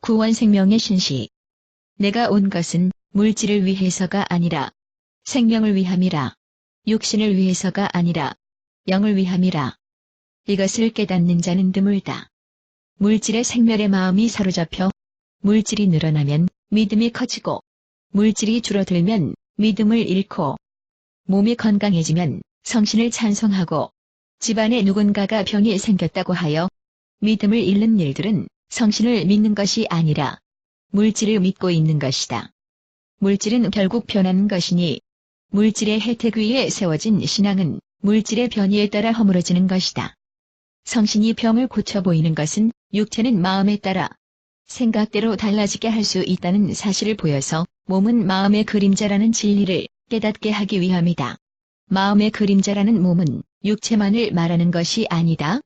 구원 생명의 신시. 내가 온 것은 물질을 위해서가 아니라 생명을 위함이라. 육신을 위해서가 아니라 영을 위함이라. 이것을 깨닫는 자는 드물다. 물질의 생멸에 마음이 사로잡혀 물질이 늘어나면 믿음이 커지고 물질이 줄어들면 믿음을 잃고 몸이 건강해지면 성신을 찬송하고 집안에 누군가가 병이 생겼다고 하여 믿음을 잃는 일들은 성신을 믿는 것이 아니라 물질을 믿고 있는 것이다. 물질은 결국 변하는 것이니 물질의 혜택 위에 세워진 신앙은 물질의 변이에 따라 허물어지는 것이다. 성신이 병을 고쳐 보이는 것은 육체는 마음에 따라 생각대로 달라지게 할 수 있다는 사실을 보여서 몸은 마음의 그림자라는 진리를 깨닫게 하기 위함이다. 마음의 그림자라는 몸은 육체만을 말하는 것이 아니다.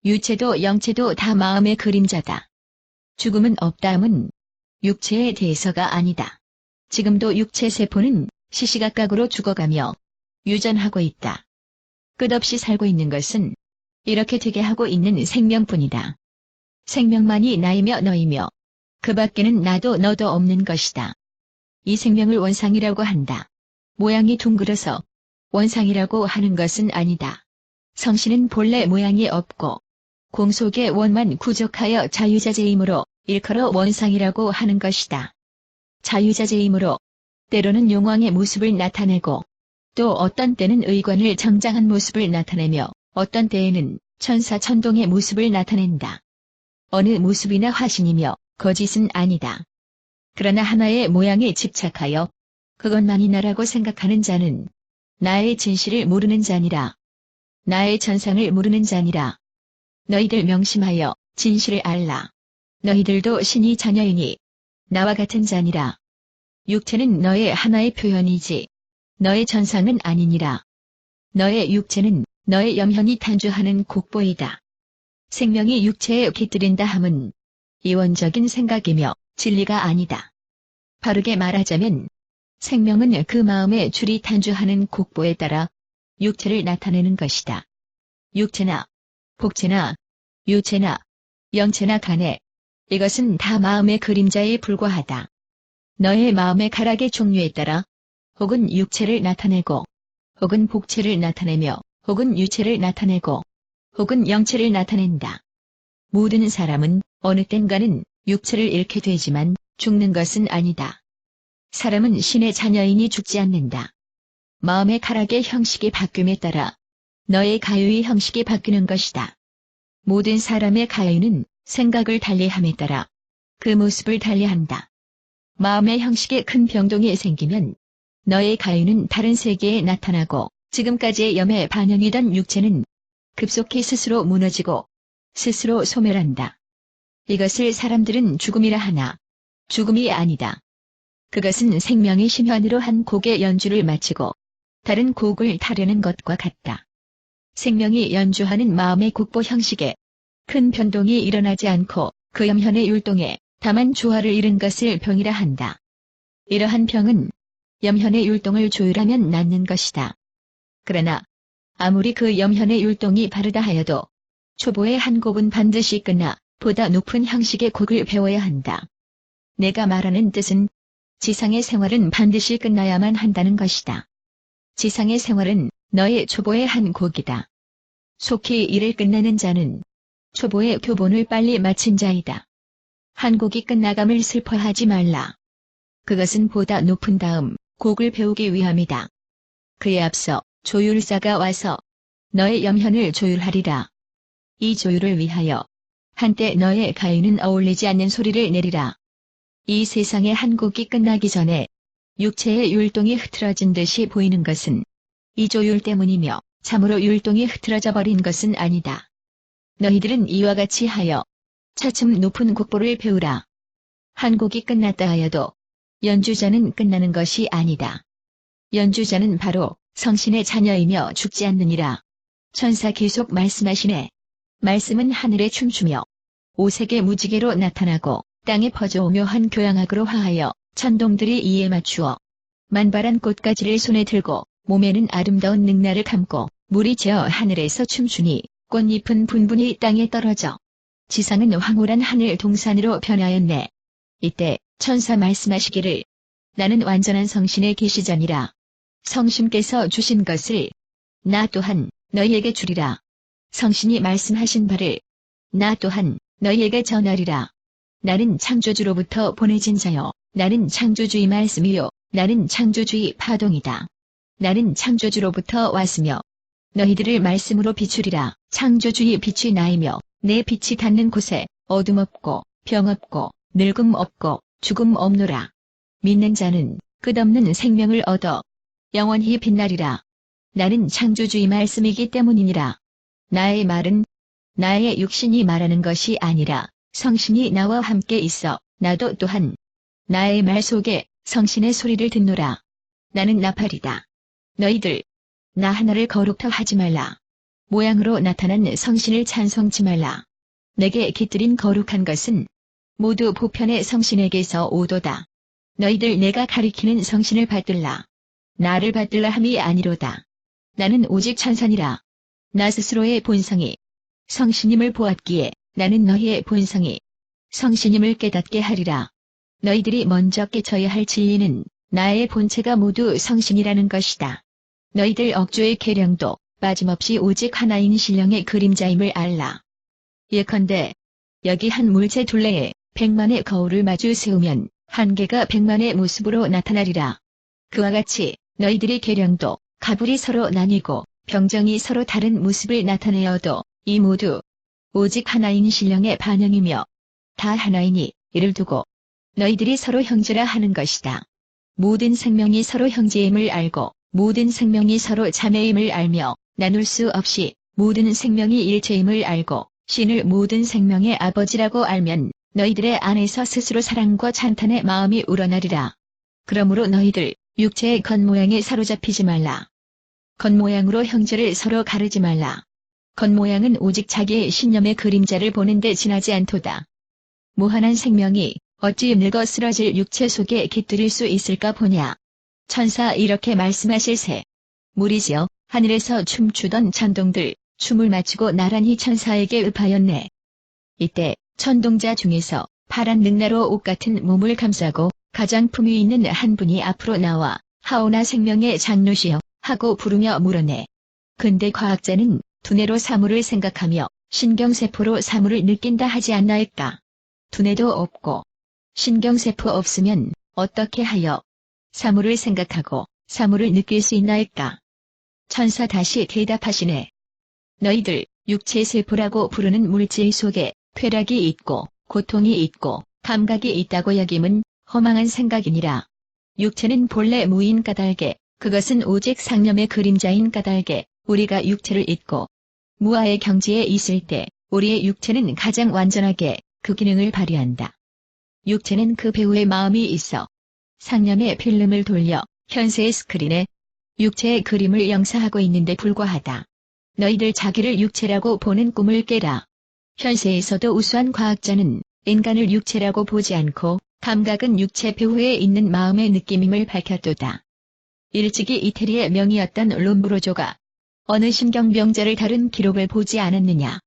유체도 영체도 다 마음의 그림자다. 죽음은 없다함은 육체에 대해서가 아니다. 지금도 육체 세포는 시시각각으로 죽어가며 유전하고 있다. 끝없이 살고 있는 것은 이렇게 되게 하고 있는 생명뿐이다. 생명만이 나이며 너이며 그 밖에는 나도 너도 없는 것이다. 이 생명을 원상이라고 한다. 모양이 둥글어서 원상이라고 하는 것은 아니다. 성신은 본래 모양이 없고 공속의 원만 구족하여 자유자재이므로 일컬어 원상이라고 하는 것이다. 자유자재이므로 때로는 용왕의 모습을 나타내고 또 어떤 때는 의관을 정장한 모습을 나타내며 어떤 때에는 천사 천동의 모습을 나타낸다. 어느 모습이나 화신이며 거짓은 아니다. 그러나 하나의 모양에 집착하여 그것만이 나라고 생각하는 자는 나의 진실을 모르는 자니라. 나의 전상을 모르는 자니라. 너희들 명심하여 진실을 알라. 너희들도 신이 자녀이니 나와 같은 자니라. 육체는 너의 하나의 표현이지 너의 전상은 아니니라. 너의 육체는 너의 염현이 탄주하는 곡보이다. 생명이 육체에 깃들인다 함은 이원적인 생각이며 진리가 아니다. 바르게 말하자면 생명은 그 마음의 줄이 탄주하는 곡보에 따라 육체를 나타내는 것이다. 육체나 복체나 유체나 영체나 간에 이것은 다 마음의 그림자에 불과하다. 너의 마음의 가락의 종류에 따라 혹은 육체를 나타내고 혹은 복체를 나타내며 혹은 유체를 나타내고 혹은 영체를 나타낸다. 모든 사람은 어느 땐가는 육체를 잃게 되지만 죽는 것은 아니다. 사람은 신의 자녀이니 죽지 않는다. 마음의 가락의 형식이 바뀜에 따라 너의 가요의 형식이 바뀌는 것이다. 모든 사람의 가요는 생각을 달리함에 따라 그 모습을 달리한다. 마음의 형식에 큰 변동이 생기면 너의 가요는 다른 세계에 나타나고 지금까지의 염에 반영이던 육체는 급속히 스스로 무너지고 스스로 소멸한다. 이것을 사람들은 죽음이라 하나 죽음이 아니다. 그것은 생명의 심현으로 한 곡의 연주를 마치고 다른 곡을 타려는 것과 같다. 생명이 연주하는 마음의 곡보 형식에 큰 변동이 일어나지 않고 그 염현의 율동에 다만 조화를 잃은 것을 병이라 한다. 이러한 병은 염현의 율동을 조율하면 낫는 것이다. 그러나 아무리 그 염현의 율동이 바르다 하여도 초보의 한 곡은 반드시 끝나 보다 높은 형식의 곡을 배워야 한다. 내가 말하는 뜻은 지상의 생활은 반드시 끝나야만 한다는 것이다. 지상의 생활은 너의 초보의 한 곡이다. 속히 이를 끝내는 자는 초보의 교본을 빨리 마친 자이다. 한 곡이 끝나감을 슬퍼하지 말라. 그것은 보다 높은 다음 곡을 배우기 위함이다. 그에 앞서 조율사가 와서 너의 염현을 조율하리라. 이 조율을 위하여 한때 너의 가요는 어울리지 않는 소리를 내리라. 이 세상의 한 곡이 끝나기 전에 육체의 율동이 흐트러진 듯이 보이는 것은 이 조율 때문이며 참으로 율동이 흐트러져 버린 것은 아니다. 너희들은 이와 같이 하여 차츰 높은 곡보를 배우라. 한 곡이 끝났다 하여도 연주자는 끝나는 것이 아니다. 연주자는 바로 성신의 자녀이며 죽지 않느니라. 천사 계속 말씀하시네. 말씀은 하늘에 춤추며 오색의 무지개로 나타나고 땅에 퍼져 오묘한 교양악으로 화하여 천동들이 이에 맞추어 만발한 꽃가지를 손에 들고 몸에는 아름다운 능나를 감고 물이 재어 하늘에서 춤추니 꽃잎은 분분히 땅에 떨어져 지상은 황홀한 하늘 동산으로 변하였네. 이때 천사 말씀하시기를 나는 완전한 성신의 계시자니라. 성신께서 주신 것을 나 또한 너희에게 주리라. 성신이 말씀하신 바를 나 또한 너희에게 전하리라. 나는 창조주로부터 보내진 자요. 나는 창조주의 말씀이요. 나는 창조주의 파동이다. 나는 창조주로부터 왔으며 너희들을 말씀으로 비추리라. 창조주의 빛이 나이며 내 빛이 닿는 곳에 어둠 없고 병 없고 늙음 없고 죽음 없노라. 믿는 자는 끝없는 생명을 얻어 영원히 빛나리라. 나는 창조주의 말씀이기 때문이니라. 나의 말은 나의 육신이 말하는 것이 아니라 성신이 나와 함께 있어 나도 또한 나의 말 속에 성신의 소리를 듣노라. 나는 나팔이다. 너희들 나 하나를 거룩터 하지 말라. 모양으로 나타난 성신을 찬송치 말라. 내게 깃들인 거룩한 것은 모두 보편의 성신에게서 오도다. 너희들 내가 가리키는 성신을 받들라. 나를 받들라 함이 아니로다. 나는 오직 천사니라. 나 스스로의 본성이 성신임을 보았기에 나는 너희의 본성이 성신임을 깨닫게 하리라. 너희들이 먼저 깨쳐야 할 진리는 나의 본체가 모두 성신이라는 것이다. 너희들 억조의 계량도 빠짐없이 오직 하나인 신령의 그림자임을 알라. 예컨대 여기 한 물체 둘레에 100만의 거울을 마주 세우면 한 개가 100만의 모습으로 나타나리라. 그와 같이 너희들의 계량도 가불이 서로 나뉘고 병정이 서로 다른 모습을 나타내어도 이 모두 오직 하나인 신령의 반영이며 다 하나이니 이를 두고 너희들이 서로 형제라 하는 것이다. 모든 생명이 서로 형제임을 알고 모든 생명이 서로 자매임을 알며 나눌 수 없이 모든 생명이 일체임을 알고 신을 모든 생명의 아버지라고 알면 너희들의 안에서 스스로 사랑과 찬탄의 마음이 우러나리라. 그러므로 너희들 육체의 겉모양에 사로잡히지 말라. 겉모양으로 형제를 서로 가르지 말라. 겉모양은 오직 자기의 신념의 그림자를 보는데 지나지 않도다. 무한한 생명이 어찌 늙어 쓰러질 육체 속에 깃들일 수 있을까 보냐. 천사 이렇게 말씀하실세. 무리지어 하늘에서 춤추던 천동들 춤을 마치고 나란히 천사에게 읍하였네. 이때 천동자 중에서 파란 능나로 옷 같은 몸을 감싸고 가장 품위 있는 한 분이 앞으로 나와 하오나 생명의 장로시여 하고 부르며 물어내. 근대 과학자는 두뇌로 사물을 생각하며 신경세포로 사물을 느낀다 하지 않나이까. 두뇌도 없고 신경세포 없으면 어떻게 하여 사물을 생각하고 사물을 느낄 수 있나이까. 천사 다시 대답하시네. 너희들 육체세포라고 부르는 물질 속에 쾌락이 있고 고통이 있고 감각이 있다고 여김은 허망한 생각이니라. 육체는 본래 무인 까닭에 그것은 오직 상념의 그림자인 까닭에 우리가 육체를 잊고 무아의 경지에 있을 때 우리의 육체는 가장 완전하게 그 기능을 발휘한다. 육체는 그 배우의 마음이 있어 상념의 필름을 돌려 현세의 스크린에 육체의 그림을 영사하고 있는데 불과하다. 너희들 자기를 육체라고 보는 꿈을 깨라. 현세에서도 우수한 과학자는 인간을 육체라고 보지 않고 감각은 육체 배후에 있는 마음의 느낌임을 밝혔도다. 일찍이 이태리의 명의였던 롬브로조가 어느 신경병자를 다룬 기록을 보지 않았느냐.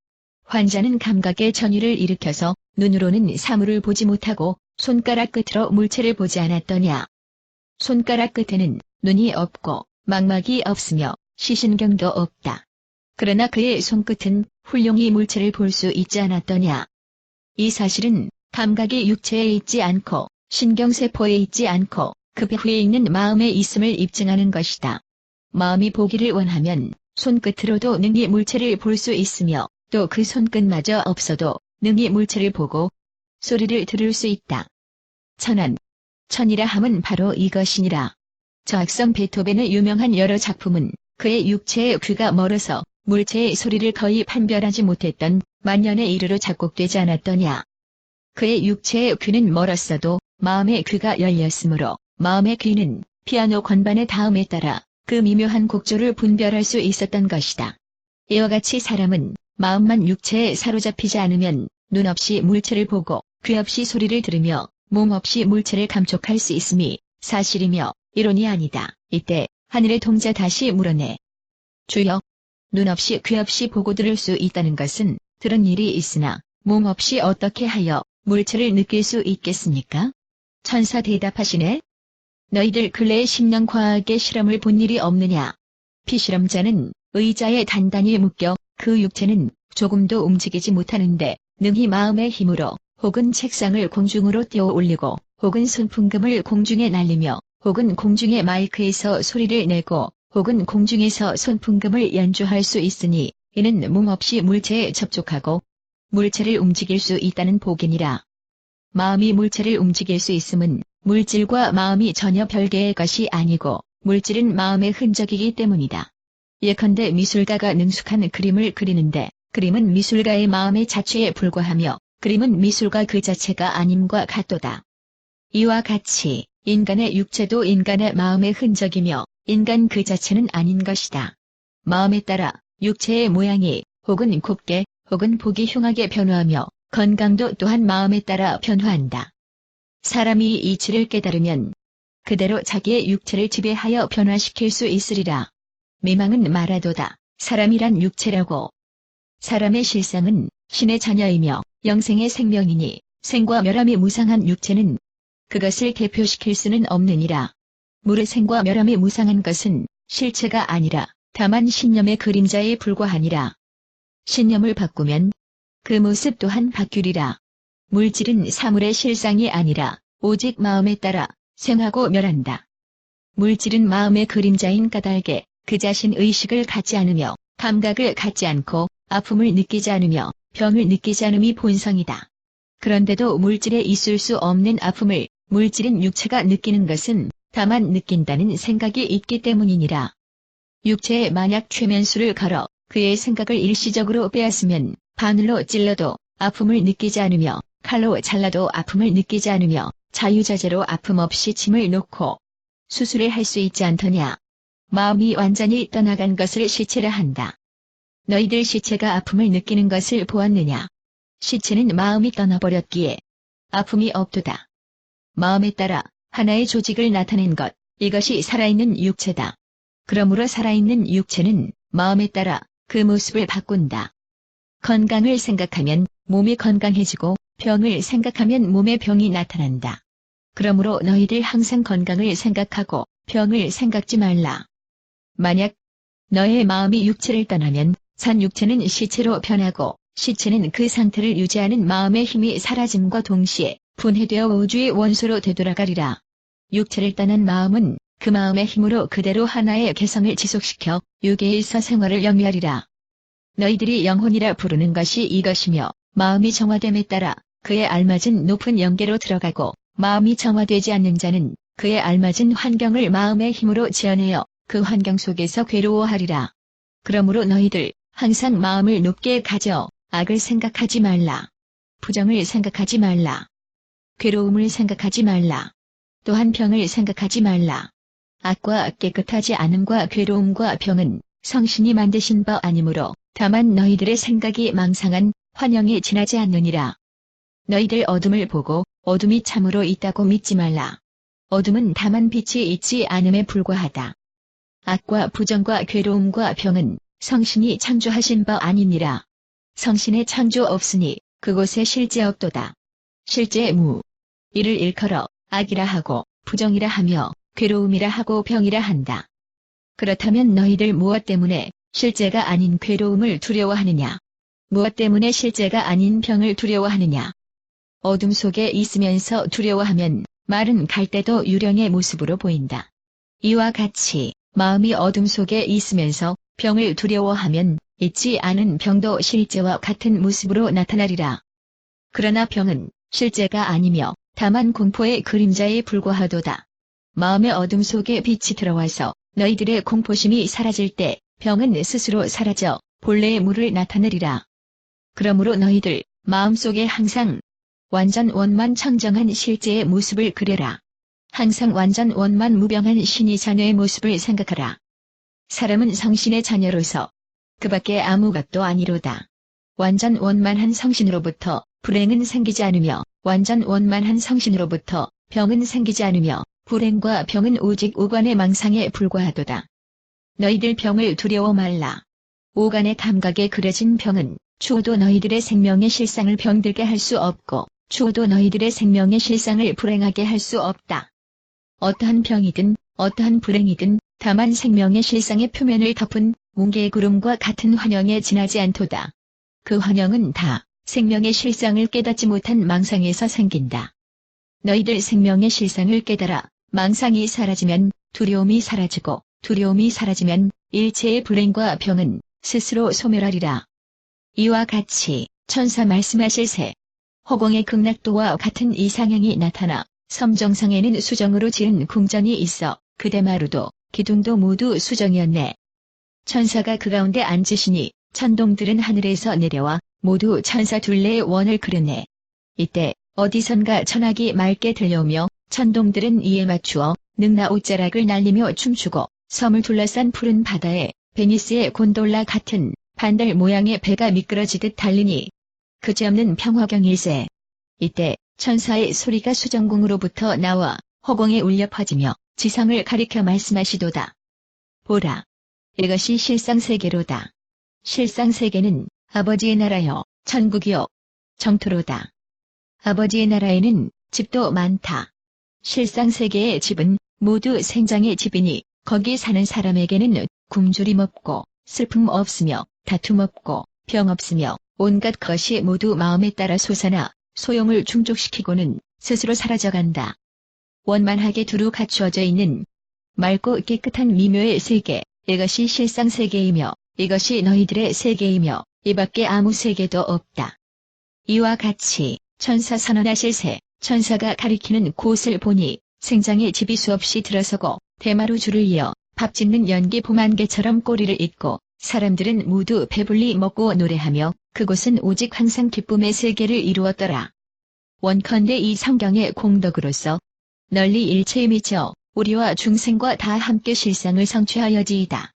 환자는 감각의 전율을 일으켜서 눈으로는 사물을 보지 못하고 손가락 끝으로 물체를 보지 않았더냐. 손가락 끝에는 눈이 없고 망막이 없으며 시신경도 없다. 그러나 그의 손끝은 훌륭히 물체를 볼 수 있지 않았더냐. 이 사실은 감각이 육체에 있지 않고 신경세포에 있지 않고 그 배후에 있는 마음에 있음을 입증하는 것이다. 마음이 보기를 원하면 손끝으로도 능히 물체를 볼 수 있으며 또 그 손끝마저 없어도 능히 물체를 보고 소리를 들을 수 있다. 천이라 함은 바로 이것이니라. 저악성 베토벤의 유명한 여러 작품은 그의 육체의 귀가 멀어서 물체의 소리를 거의 판별하지 못했던 만년에 이르러 작곡되지 않았더냐. 그의 육체의 귀는 멀었어도 마음의 귀가 열렸으므로 마음의 귀는 피아노 건반의 다음에 따라 그 미묘한 곡조를 분별할 수 있었던 것이다. 이와 같이 사람은 마음만 육체에 사로잡히지 않으면 눈 없이 물체를 보고 귀 없이 소리를 들으며 몸 없이 물체를 감촉할 수 있음이 사실이며 이론이 아니다. 이때 하늘의 동자 다시 물어내. 주여, 눈 없이 귀 없이 보고 들을 수 있다는 것은 들은 일이 있으나 몸 없이 어떻게 하여 물체를 느낄 수 있겠습니까? 천사 대답하시네. 너희들 근래에 10년 과학의 실험을 본 일이 없느냐? 피실험자는 의자에 단단히 묶여 그 육체는 조금도 움직이지 못하는데 능히 마음의 힘으로 혹은 책상을 공중으로 띄워 올리고 혹은 손풍금을 공중에 날리며 혹은 공중의 마이크에서 소리를 내고 혹은 공중에서 손풍금을 연주할 수 있으니 이는 몸 없이 물체에 접촉하고 물체를 움직일 수 있다는 복이니라. 마음이 물체를 움직일 수 있음은 물질과 마음이 전혀 별개의 것이 아니고 물질은 마음의 흔적이기 때문이다. 예컨대 미술가가 능숙한 그림을 그리는데 그림은 미술가의 마음의 자체에 불과하며 그림은 미술가 그 자체가 아님과 같도다. 이와 같이 인간의 육체도 인간의 마음의 흔적이며 인간 그 자체는 아닌 것이다. 마음에 따라 육체의 모양이 혹은 곱게 혹은 보기 흉하게 변화하며 건강도 또한 마음에 따라 변화한다. 사람이 이치를 깨달으면 그대로 자기의 육체를 지배하여 변화시킬 수 있으리라. 미망은 말하도다. 사람이란 육체라고. 사람의 실상은 신의 자녀이며 영생의 생명이니 생과 멸함이 무상한 육체는 그것을 대표시킬 수는 없느니라. 물의 생과 멸함이 무상한 것은 실체가 아니라 다만 신념의 그림자에 불과하니라. 신념을 바꾸면 그 모습 또한 바뀌리라. 물질은 사물의 실상이 아니라 오직 마음에 따라 생하고 멸한다. 물질은 마음의 그림자인 까닭에 그 자신 의식을 갖지 않으며 감각을 갖지 않고 아픔을 느끼지 않으며 병을 느끼지 않음이 본성이다. 그런데도 물질에 있을 수 없는 아픔을 물질인 육체가 느끼는 것은 다만 느낀다는 생각이 있기 때문이니라. 육체에 만약 최면수를 걸어 그의 생각을 일시적으로 빼앗으면 바늘로 찔러도 아픔을 느끼지 않으며 칼로 잘라도 아픔을 느끼지 않으며 자유자재로 아픔 없이 침을 놓고 수술을 할 수 있지 않더냐. 마음이 완전히 떠나간 것을 시체라 한다. 너희들 시체가 아픔을 느끼는 것을 보았느냐. 시체는 마음이 떠나버렸기에 아픔이 없도다. 마음에 따라 하나의 조직을 나타낸 것, 이것이 살아있는 육체다. 그러므로 살아있는 육체는 마음에 따라 그 모습을 바꾼다. 건강을 생각하면 몸이 건강해지고 병을 생각하면 몸에 병이 나타난다. 그러므로 너희들 항상 건강을 생각하고 병을 생각지 말라. 만약 너의 마음이 육체를 떠나면 산 육체는 시체로 변하고 시체는 그 상태를 유지하는 마음의 힘이 사라짐과 동시에 분해되어 우주의 원소로 되돌아가리라. 육체를 떠난 마음은 그 마음의 힘으로 그대로 하나의 개성을 지속시켜 유계에서 생활을 영위하리라. 너희들이 영혼이라 부르는 것이 이것이며 마음이 정화됨에 따라 그에 알맞은 높은 영계로 들어가고 마음이 정화되지 않는 자는 그에 알맞은 환경을 마음의 힘으로 지어내어 그 환경 속에서 괴로워하리라. 그러므로 너희들 항상 마음을 높게 가져 악을 생각하지 말라. 부정을 생각하지 말라. 괴로움을 생각하지 말라. 또한 병을 생각하지 말라. 악과 깨끗하지 않음과 괴로움과 병은 성신이 만드신 바 아니므로 다만 너희들의 생각이 망상한 환영이 지나지 않느니라. 너희들 어둠을 보고 어둠이 참으로 있다고 믿지 말라. 어둠은 다만 빛이 있지 않음에 불과하다. 악과 부정과 괴로움과 병은 성신이 창조하신 바 아니니라. 성신의 창조 없으니 그곳에 실제 없도다. 실제 무. 이를 일컬어 악이라 하고 부정이라 하며 괴로움이라 하고 병이라 한다. 그렇다면 너희들 무엇 때문에 실제가 아닌 괴로움을 두려워하느냐? 무엇 때문에 실제가 아닌 병을 두려워하느냐? 어둠 속에 있으면서 두려워하면 말은 갈대도 유령의 모습으로 보인다. 이와 같이 마음이 어둠 속에 있으면서 병을 두려워하면 있지 않은 병도 실제와 같은 모습으로 나타나리라. 그러나 병은 실제가 아니며 다만 공포의 그림자에 불과하도다. 마음의 어둠 속에 빛이 들어와서 너희들의 공포심이 사라질 때 병은 스스로 사라져 본래의 물을 나타내리라. 그러므로 너희들 마음속에 항상 완전 원만 청정한 실제의 모습을 그려라. 항상 완전 원만 무병한 신이 자녀의 모습을 생각하라. 사람은 성신의 자녀로서 그 밖에 아무 것도 아니로다. 완전 원만한 성신으로부터 불행은 생기지 않으며 완전 원만한 성신으로부터 병은 생기지 않으며 불행과 병은 오직 오간의 망상에 불과하도다. 너희들 병을 두려워 말라. 오간의 감각에 그려진 병은 추호도 너희들의 생명의 실상을 병들게 할 수 없고 추호도 너희들의 생명의 실상을 불행하게 할 수 없다. 어떠한 병이든 어떠한 불행이든 다만 생명의 실상의 표면을 덮은 뭉게의 구름과 같은 환영에 지나지 않도다. 그 환영은 다 생명의 실상을 깨닫지 못한 망상에서 생긴다. 너희들 생명의 실상을 깨달아 망상이 사라지면 두려움이 사라지고 두려움이 사라지면 일체의 불행과 병은 스스로 소멸하리라. 이와 같이 천사 말씀하실세. 허공의 극락도와 같은 이상향이 나타나 섬 정상에는 수정으로 지은 궁전이 있어 그대마루도 기둥도 모두 수정이었네. 천사가 그 가운데 앉으시니 천동들은 하늘에서 내려와 모두 천사 둘레의 원을 그르네. 이때 어디선가 천악이 맑게 들려오며 천동들은 이에 맞추어 능나 옷자락을 날리며 춤추고 섬을 둘러싼 푸른 바다에 베니스의 곤돌라 같은 반달 모양의 배가 미끄러지듯 달리니 그지없는 평화경일세. 이때 천사의 소리가 수정궁으로부터 나와 허공에 울려 퍼지며 지상을 가리켜 말씀하시도다. 보라. 이것이 실상세계로다. 실상세계는 아버지의 나라여 천국이요 정토로다. 아버지의 나라에는 집도 많다. 실상세계의 집은 모두 생장의 집이니 거기 사는 사람에게는 굶주림 없고 슬픔 없으며 다툼 없고 병 없으며 온갖 것이 모두 마음에 따라 솟아나 소용을 충족시키고는 스스로 사라져간다. 원만하게 두루 갖추어져 있는 맑고 깨끗한 미묘의 세계, 이것이 실상세계이며 이것이 너희들의 세계이며 이밖에 아무 세계도 없다. 이와 같이 천사 선언하실세. 천사가 가리키는 곳을 보니 생장의 집이 수없이 들어서고 대마루 줄을 이어 밥 짓는 연기 봄안개처럼 꼬리를 잇고 사람들은 모두 배불리 먹고 노래하며 그곳은 오직 항상 기쁨의 세계를 이루었더라. 원컨대 이 성경의 공덕으로서 널리 일체에 미쳐 우리와 중생과 다 함께 실상을 성취하여지이다.